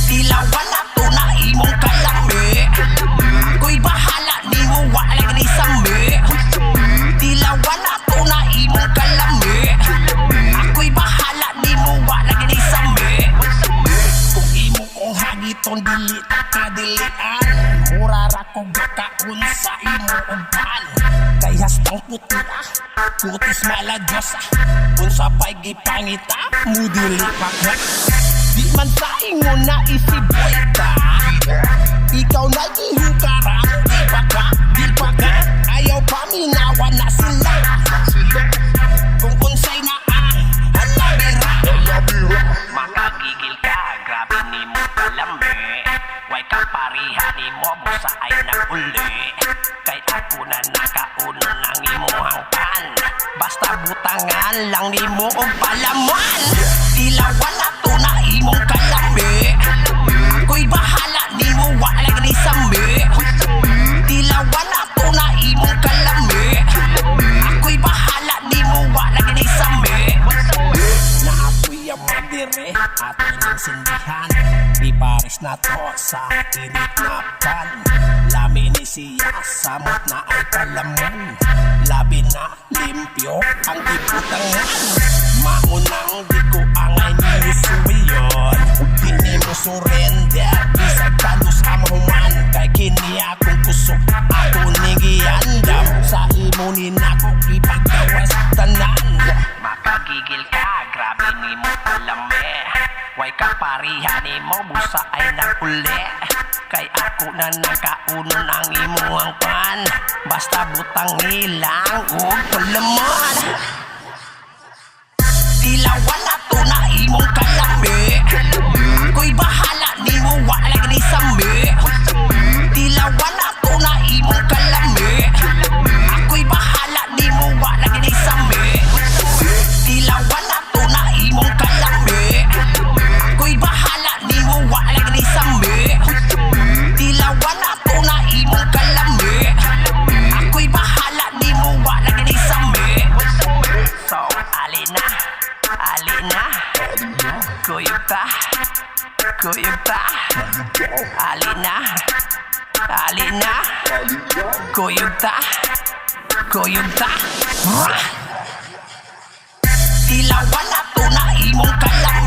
Tila wala to na imong kalami. Ako'y bahala, di mo wala ni sami. Tila wala to na imong kalami. Ako'y bahala, di mo wala ni sami. Kung imo kong hagiton dili kadilian, murara kong gakaon sa imo uban. Kay hastang puti kutis maladyosa. Kung sa pa'y gipangita, mudili pakwa. Di man sa ingon na isiboy ka, ikaw na ihukarang. Di pa ka, ayaw paminawan na sila. Kung unsay na halabira, makagigil ka, grabe ni mo kalambi. Way ka pariha ni mo, busa ay naguli. Kay ako na nakauno ng imuhang pan. Basta butangan lang ni mo og palaman. Tila wala to na imong kalami. Ako'y bahala, di mo wala ni sambi. Tila wala to na imong kalami. Ako'y bahala, di mo wala ni sambi. Na ako'y amadire at inyong sindihan. Di pares na to sa init na pan. Lami ni siya, samot na ay kalamon. Labi na limpyo ang iputangan. Maunang di ko angay ni suwiyon. Hindi mo surrender, bisag kalos amahuman. Kay kini akong kusok, ako nigiyandam. Sa imo ni nako ipagdawas tanan. Makagigil ka, grabe ni mo kalami. Way ka pariha ni mo, busa ay naguli. Kay ako na nakauno ng imuhang pan. Basta butang ilang o palaman. Tila wala to na imong kalami. Ako'y bahala, di mo wala ni sambi. Tila wala to na imong kalami. Ako'y bahala, di mo wala ni sambi. Tila wala to na imong kalami. Ako'y bahala, di mo wala ni sambi. Tila wala to na imong kalami. Ako'y bahala, di mo wala ni sambi. So, alina, kuyog ta, alina, kuyog ta. Tila wala to na imong kalami.